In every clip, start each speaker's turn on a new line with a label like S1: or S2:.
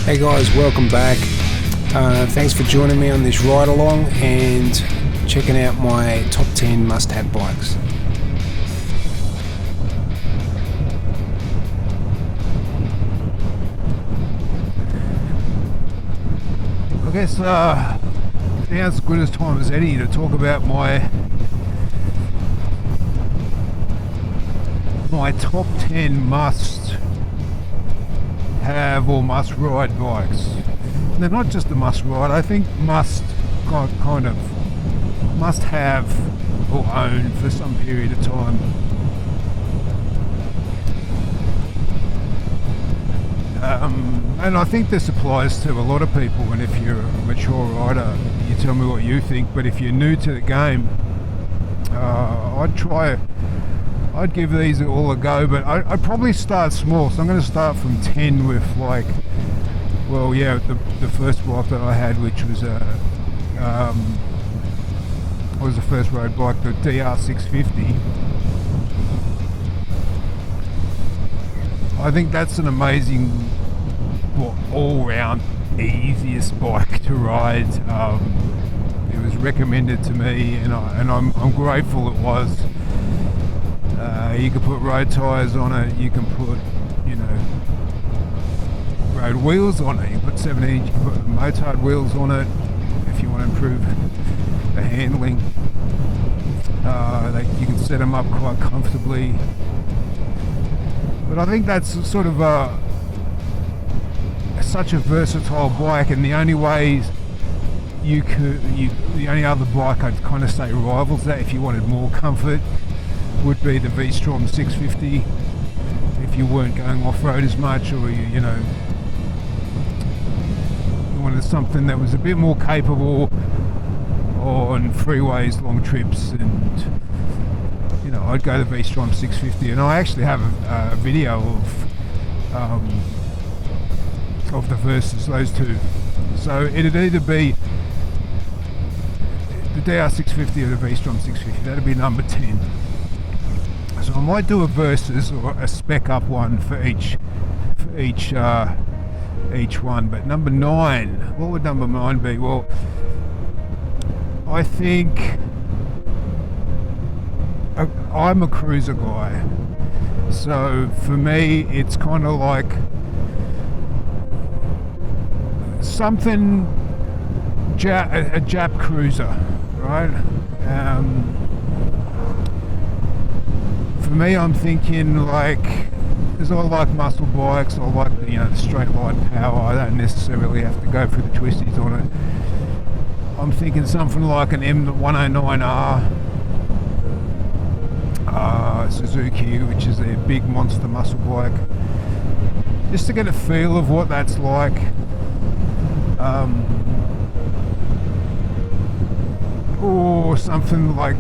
S1: Hey guys, welcome back. Thanks for joining me on this ride along and checking out my top 10 must-have bikes.
S2: I guess now's as good as time as any to talk about my top 10 must-have or must-ride bikes. They're not just a must-ride, I think kind of must-have or own for some period of time. And I think this applies to a lot of people, and if you're a mature rider, you tell me what you think, but if you're new to the game, I'd give these all a go, but I'd probably start small, so I'm going to start from 10 with the first bike that I had, which was the first road bike, the DR650. I think that's an amazing, all-round easiest bike to ride. It was recommended to me, and I'm grateful it was. You can put road tyres on it. You can put, road wheels on it. You can put 17-inch. You can put Motard wheels on it if you want to improve the handling. You can set them up quite comfortably. But I think that's sort of such a versatile bike, and the only ways the only other bike I'd kind of say rivals that, if you wanted more comfort, would be the V-Strom 650. If you weren't going off-road as much, or you wanted something that was a bit more capable on freeways, long trips, and I'd go the V-Strom 650, and I actually have a video of the versus those two. So it'd either be the DR650 or the V-Strom 650. That'd be number 10. So I might do a versus or a spec up one for each one. But number 9, what would number 9 be? Well, I think I'm a cruiser guy, so for me it's kind of like something a Jap cruiser, right? For me, I'm thinking because I like muscle bikes, I like the straight line power. I don't necessarily have to go through the twisties on it. I'm thinking something like an M109R Suzuki, which is their big monster muscle bike, just to get a feel of what that's like. Or something like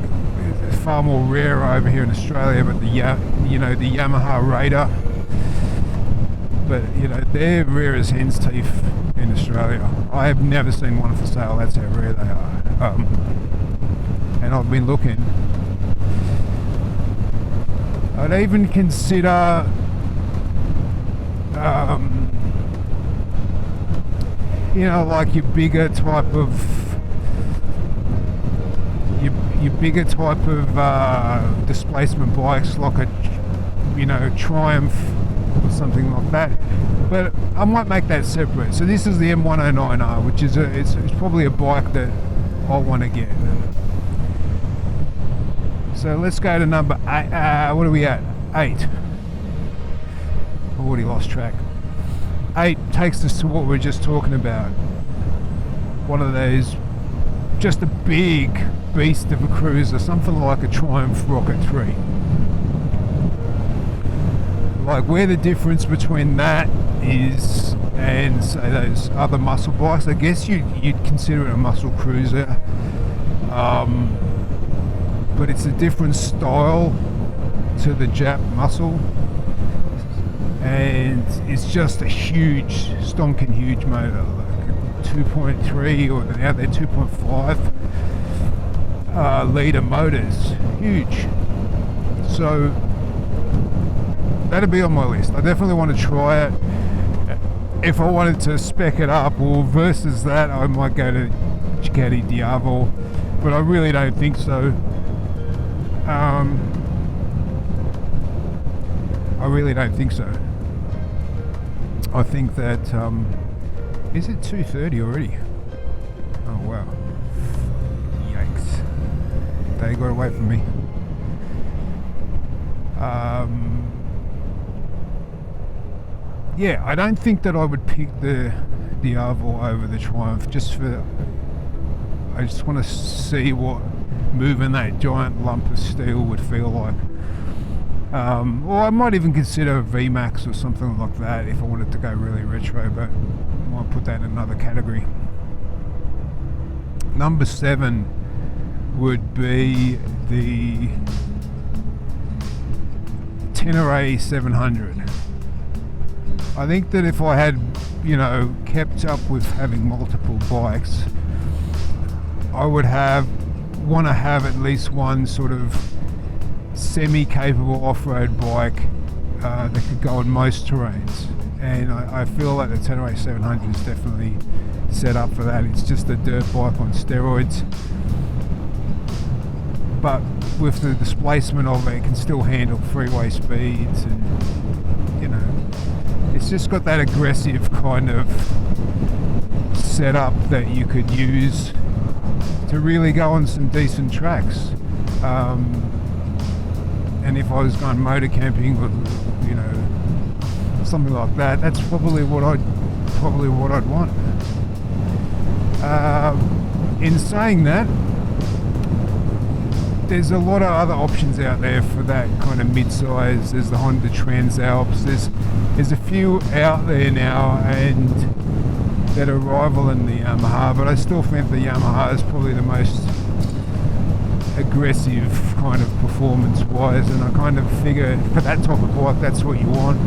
S2: far more rare over here in Australia, but the Yamaha Raider. But they're rare as hen's teeth in Australia. I have never seen one for sale. That's how rare they are. And I've been looking. I'd even consider like your bigger type of displacement bikes, like a Triumph or something like that. But I might make that separate. So this is the M109R, which is it's probably a bike that I want to get. So let's go to number 8. What are we at? 8. I've already lost track. 8 takes us to what we were just talking about. One of those, just a big beast of a cruiser, something like a Triumph Rocket 3. Like where the difference between that is and say those other muscle bikes, I guess you'd consider it a muscle cruiser. But it's a different style to the Jap muscle, and it's just a huge, stonking huge motor, like a 2.3 or now they're 2.5 litre motors, huge. So that'd be on my list. I definitely want to try it. if I wanted to spec it up, or versus that, I might go to Ducati Diavol, but I really don't think so. I really don't think so. I think that is it 2:30 already? Oh wow! Yikes! They got away from me. Yeah, I don't think that I would pick the Diavol over the Triumph. I just want to see what moving that giant lump of steel would feel like. Or I might even consider a VMAX or something like that if I wanted to go really retro, but I might put that in another category. Number 7 would be the Tenere 700. I think that if I had, kept up with having multiple bikes, I would want to have at least one sort of semi-capable off-road bike that could go on most terrains, and I feel like the Tenere 700 is definitely set up for that. It's just a dirt bike on steroids, but with the displacement of it, it can still handle freeway speeds, and it's just got that aggressive kind of setup that you could use to really go on some decent tracks. And if I was going motor camping, or something like that, that's probably what I'd want. In saying that, there's a lot of other options out there for that kind of mid-size. There's the Honda Transalps. There's a few out there now, and that are rivaling the Yamaha, but I still think the Yamaha is probably the most aggressive kind of performance-wise, and I kind of figure for that type of bike, that's what you want.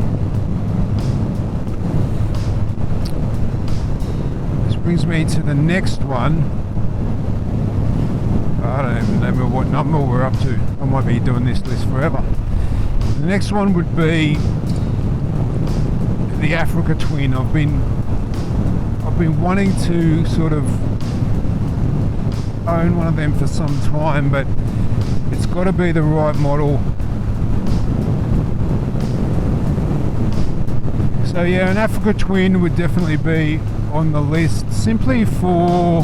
S2: This brings me to the next one. I don't even remember what number we're up to. I might be doing this list forever. The next one would be the Africa Twin. I've been wanting to sort of own one of them for some time, but it's got to be the right model. So yeah, an Africa Twin would definitely be on the list, simply for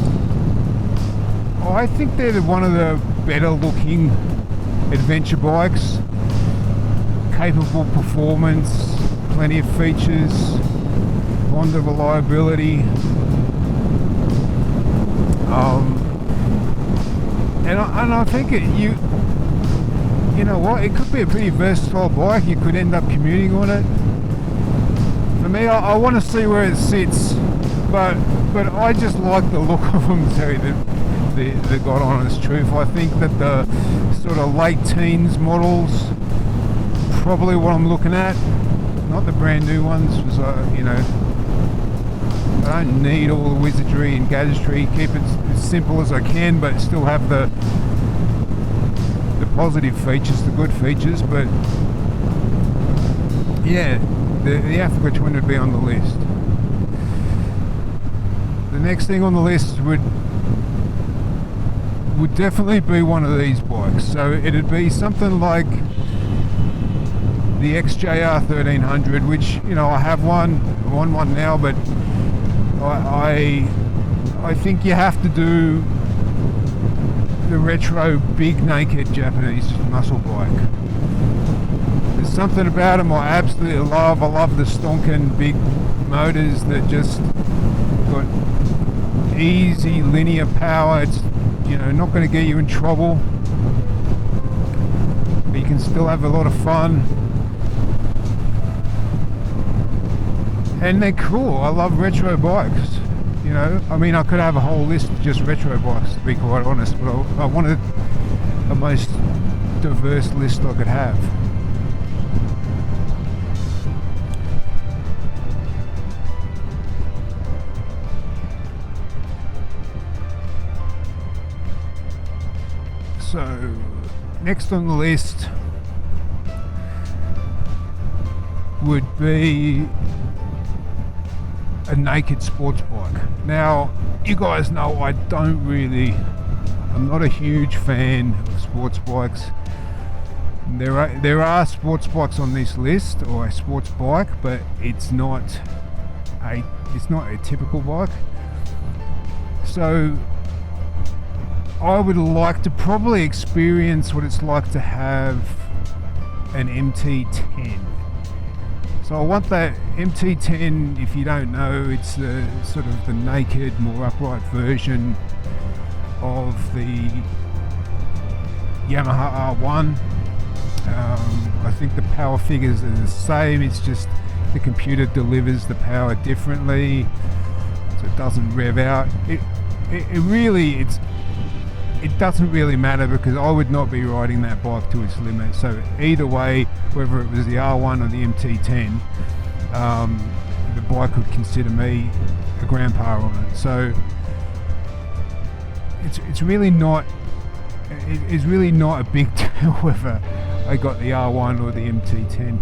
S2: I think they're one of the better looking adventure bikes. Capable performance, plenty of features, Honda reliability. And I think you know what, it could be a pretty versatile bike. You could end up commuting on it. For me, I want to see where it sits, but I just like the look of them, to tell you the God honest truth. I think that the sort of late teens models, probably what I'm looking at, not the brand new ones, because I don't need all the wizardry and gadgetry. Keep it as simple as I can, but still have the positive features, the good features. But yeah, the Africa Twin would be on the list. The next thing on the list would definitely be one of these bikes. So it'd be something like the XJR 1300, which I have one now, but I think you have to do the retro big naked Japanese muscle bike. There's something about them I absolutely love. I love the stonking big motors that just got easy linear power. It's not going to get you in trouble, but you can still have a lot of fun. And they're cool. I love retro bikes. I could have a whole list of just retro bikes, to be quite honest, but I wanted the most diverse list I could have. So, next on the list would be a naked sports bike. Now, you guys know I'm not a huge fan of sports bikes. There are sports bikes on this list, or a sports bike, but it's not a typical bike. So I would like to probably experience what it's like to have an MT10. So I want that MT10. If you don't know, it's the sort of the naked, more upright version of the Yamaha R1. I think the power figures are the same, it's just the computer delivers the power differently, so it doesn't rev out. It doesn't really matter, because I would not be riding that bike to its limit. So either way, whether it was the R1 or the MT10, the bike would consider me a grandpa on it. So it's really not a big deal whether I got the R1 or the MT10,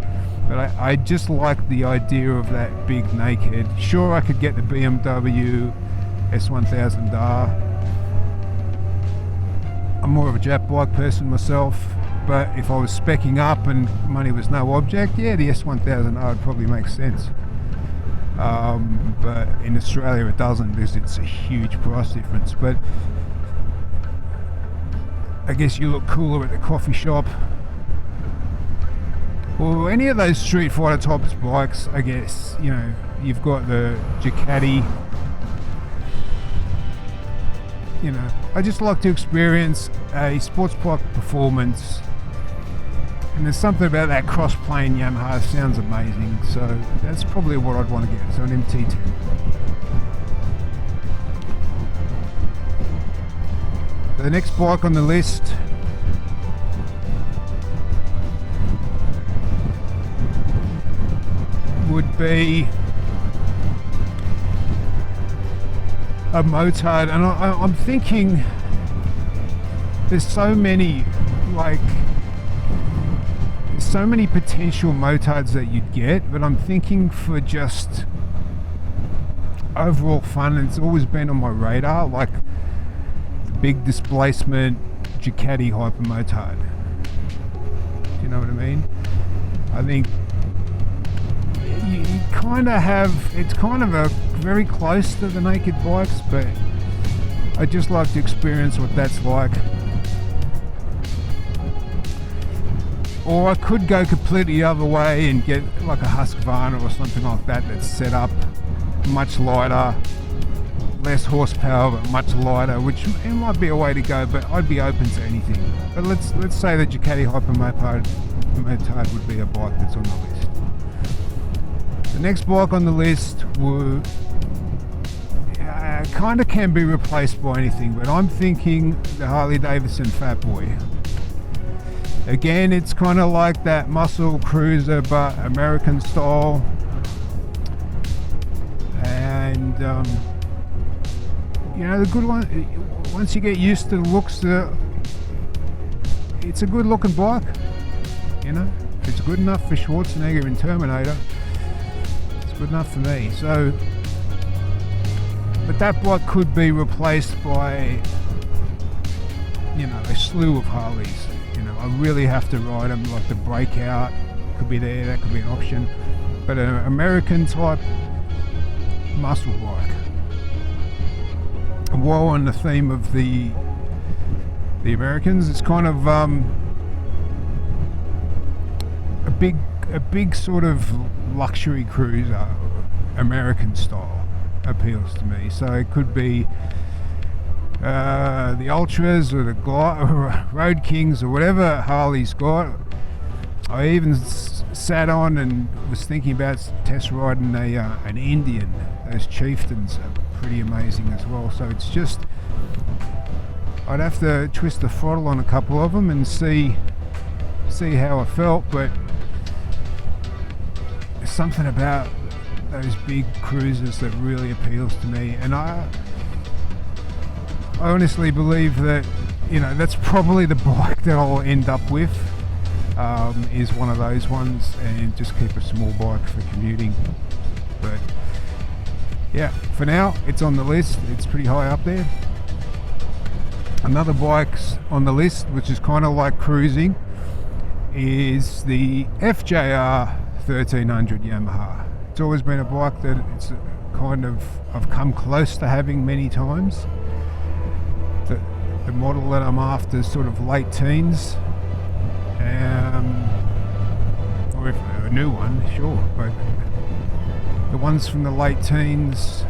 S2: but I just like the idea of that big naked. Sure, I could get the BMW S1000R. I'm more of a Jap bike person myself, but if I was speccing up and money was no object, yeah, the S1000R would probably make sense. But in Australia it doesn't, because it's a huge price difference. But I guess you look cooler at the coffee shop, or any of those Street Fighter types bikes. I guess, you know, you've got the Ducati. You know, I just like to experience a sports bike performance, and there's something about that cross-plane Yamaha sounds amazing. So that's probably what I'd want to get. So an MT10. The next bike on the list would be a Motard, and I'm thinking there's so many potential Motards that you'd get, but I'm thinking for just overall fun, it's always been on my radar, like the big displacement Ducati Hyper Motard. Do you know what I mean? I think you kind of have, it's kind of a very close to the naked bikes, but I just like to experience what that's like. Or I could go completely the other way and get like a Husqvarna or something like that that's set up much lighter, less horsepower but much lighter, which it might be a way to go, but I'd be open to anything. But let's say the Ducati Hyper Motard would be a bike that's on the list. The next bike on the list would kind of can be replaced by anything, but I'm thinking the Harley Davidson Fat Boy. Again, it's kind of like that muscle cruiser but American style, and you know, the good one, once you get used to the looks, it's a good looking bike. You know, if it's good enough for Schwarzenegger in Terminator, it's good enough for me. So, but that bike could be replaced by, you know, a slew of Harleys. You know, I really have to ride them, like the Breakout could be there, that could be an option. But an American type muscle bike. And while on the theme of the Americans, it's kind of a big sort of luxury cruiser, American style, appeals to me. So it could be the Ultras or the Road Kings or whatever Harley's got. I even sat on and was thinking about test riding an Indian. Those Chieftains are pretty amazing as well. So it's just, I'd have to twist the throttle on a couple of them and see how I felt, but there's something about those big cruisers that really appeals to me, and I honestly believe that, you know, that's probably the bike that I'll end up with, is one of those ones, and just keep a small bike for commuting. But yeah, for now it's on the list. It's pretty high up there. Another bike's on the list, which is kind of like cruising, is the FJR 1300 Yamaha. It's always been a bike that it's kind of I've come close to having many times. The model that I'm after is sort of late teens, or if a new one, sure, but the ones from the late teens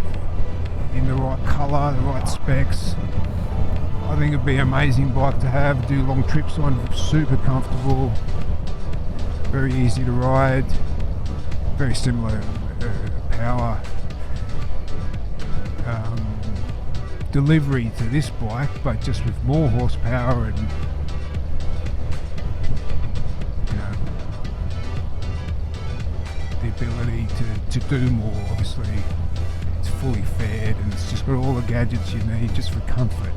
S2: in the right colour, the right specs, I think it'd be an amazing bike to have, do long trips on, super comfortable, very easy to ride, very similar power delivery to this bike, but just with more horsepower and the ability to do more. Obviously it's fully fed and it's just got all the gadgets you need just for comfort.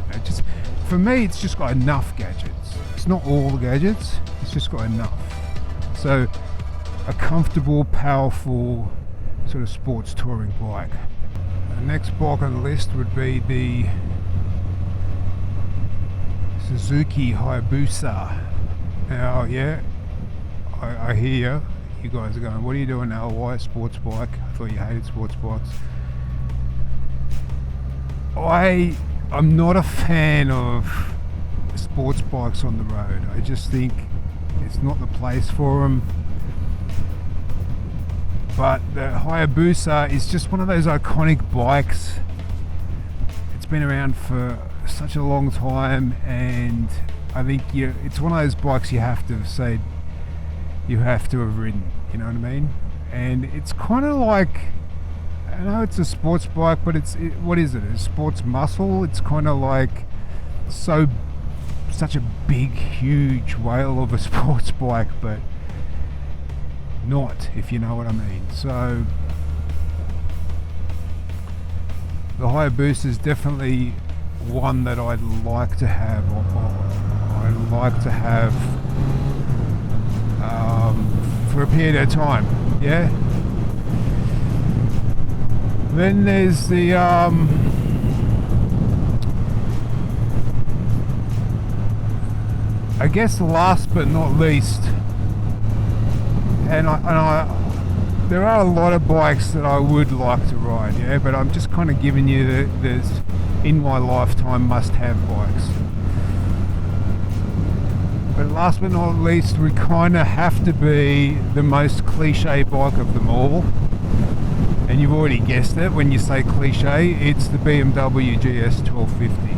S2: For me, it's just got enough gadgets. It's not all the gadgets, it's just got enough. So a comfortable, powerful sort of sports touring bike. The next bike on the list would be the Suzuki Hayabusa. Now, yeah, I hear you guys are going, what are you doing now? Why a sports bike? I thought you hated sports bikes. I'm not a fan of sports bikes on the road. I just think it's not the place for them. But the Hayabusa is just one of those iconic bikes. It's been around for such a long time, and I think it's one of those bikes you have to have said you have to have ridden, you know what I mean? And it's kind of like, I know it's a sports bike, but what is it? A sports muscle? It's kind of like such a big, huge whale of a sports bike, but not, if you know what I mean. So the Hayabusa is definitely one that I'd like to have. I'd like to have for a period of time. Yeah. Then there's the I guess last but not least, and there are a lot of bikes that I would like to ride, yeah, but I'm just kind of giving you there's in my lifetime must-have bikes. But last but not least, we kind of have to be the most cliche bike of them all. And you've already guessed it when you say cliche, it's the BMW GS 1250.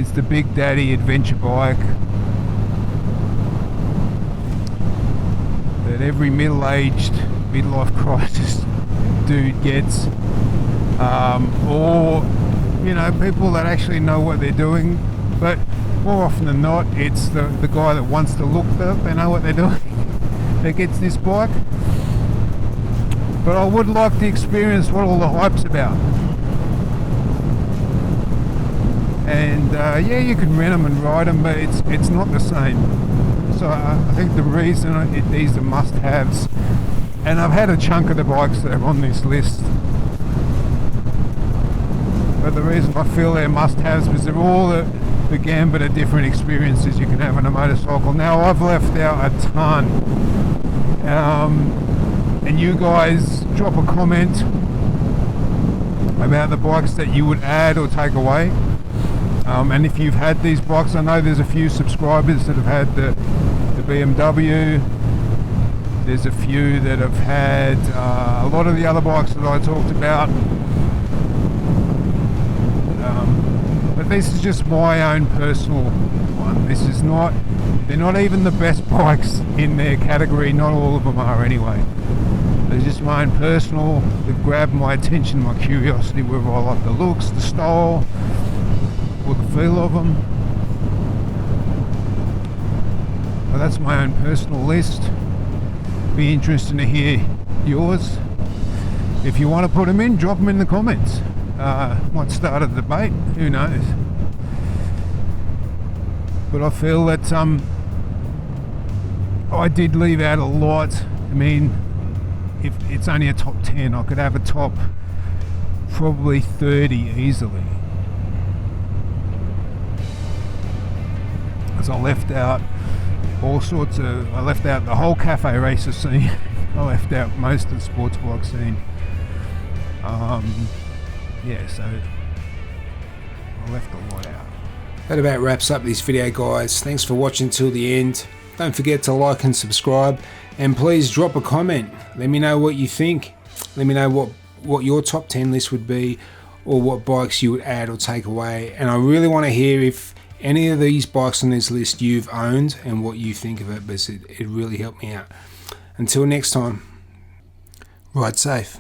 S2: It's the Big Daddy adventure bike that every middle-aged, midlife crisis dude gets. Or, people that actually know what they're doing. But more often than not, it's the guy that wants to look that they know what they're doing that gets this bike. But I would like to experience what all the hype's about. And you can rent them and ride them, but it's not the same. So I think the reason these are must-haves, and I've had a chunk of the bikes that are on this list, but the reason I feel they're must-haves is they're all the gambit of different experiences you can have on a motorcycle. Now, I've left out a ton. And you guys drop a comment about the bikes that you would add or take away. And if you've had these bikes, I know there's a few subscribers that have had the BMW. There's a few that have had a lot of the other bikes that I talked about. But this is just my own personal one. They're not even the best bikes in their category. Not all of them are anyway. They're just my own personal. They've grabbed my attention, my curiosity, whether I like the looks, the style, or the feel of them. Well, that's my own personal list. Be interesting to hear yours. If you want to put them in, drop them in the comments. Might start a debate, who knows. But I feel that I did leave out a lot. I mean, if it's only a top 10, I could have a top probably 30 easily. Because I left out I left out the whole cafe racer scene. I left out most of the sports blog scene. So I left a lot out.
S1: That about wraps up this video, guys. Thanks for watching till the end. Don't forget to like and subscribe, and please drop a comment. Let me know what you think. Let me know what your top 10 list would be, or what bikes you would add or take away. And I really want to hear if any of these bikes on this list you've owned and what you think of it, because it really helped me out. Until next time, ride safe.